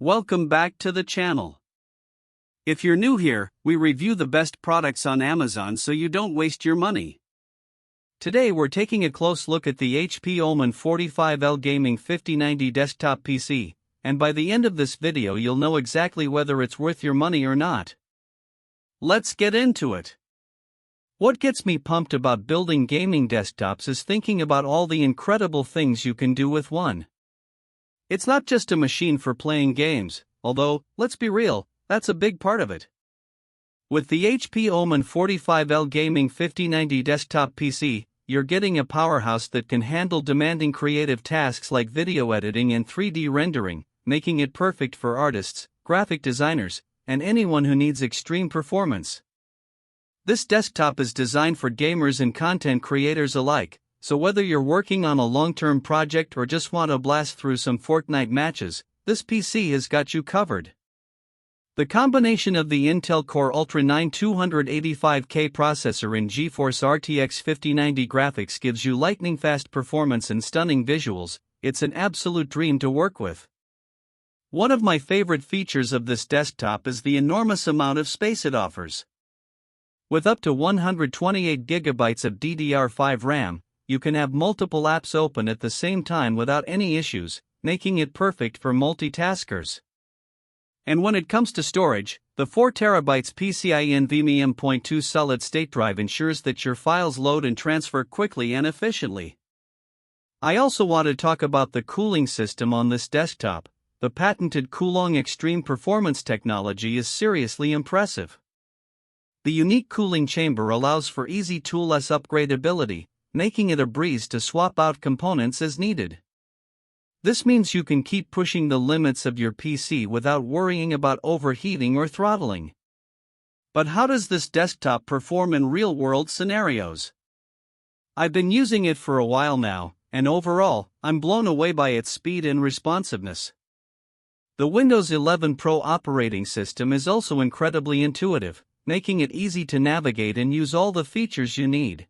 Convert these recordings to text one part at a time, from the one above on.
Welcome back to the channel. If you're new here, we review the best products on Amazon so you don't waste your money. Today we're taking a close look at the HP Omen 45L Gaming 5090 desktop PC, and by the end of this video you'll know exactly whether it's worth your money or not. Let's get into it. What gets me pumped about building gaming desktops is thinking about all the incredible things you can do with one. It's not just a machine for playing games, although, let's be real, that's a big part of it. With the HP Omen 45L Gaming 5090 desktop PC, you're getting a powerhouse that can handle demanding creative tasks like video editing and 3D rendering, making it perfect for artists, graphic designers, and anyone who needs extreme performance. This desktop is designed for gamers and content creators alike, so whether you're working on a long-term project or just want to blast through some Fortnite matches, this PC has got you covered. The combination of the Intel Core Ultra 9 285K processor and Geforce RTX 5090 graphics gives you lightning-fast performance and stunning visuals. It's an absolute dream to work with. One of my favorite features of this desktop is the enormous amount of space it offers. With up to 128 GB of DDR5 RAM, you can have multiple apps open at the same time without any issues, making it perfect for multitaskers. And when it comes to storage, the 4TB PCIe NVMe M.2 solid-state drive ensures that your files load and transfer quickly and efficiently. I also want to talk about the cooling system on this desktop. The patented Coolong Extreme Performance technology is seriously impressive. The unique cooling chamber allows for easy toolless upgradability, making it a breeze to swap out components as needed. This means you can keep pushing the limits of your PC without worrying about overheating or throttling. But how does this desktop perform in real-world scenarios? I've been using it for a while now, and overall, I'm blown away by its speed and responsiveness. The Windows 11 Pro operating system is also incredibly intuitive, making it easy to navigate and use all the features you need.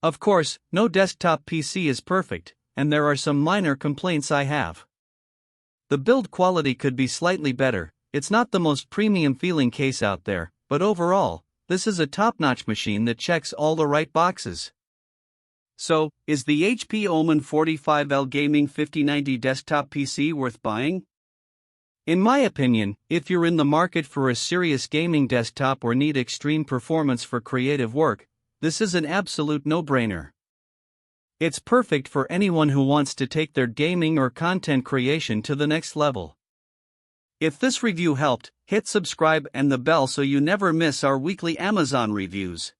Of course, no desktop PC is perfect, and there are some minor complaints I have. The build quality could be slightly better. It's not the most premium feeling case out there, but overall, this is a top-notch machine that checks all the right boxes. So, is the HP Omen 45L Gaming 5090 desktop PC worth buying? In my opinion, if you're in the market for a serious gaming desktop or need extreme performance for creative work, this is an absolute no-brainer. It's perfect for anyone who wants to take their gaming or content creation to the next level. If this review helped, hit subscribe and the bell so you never miss our weekly Amazon reviews.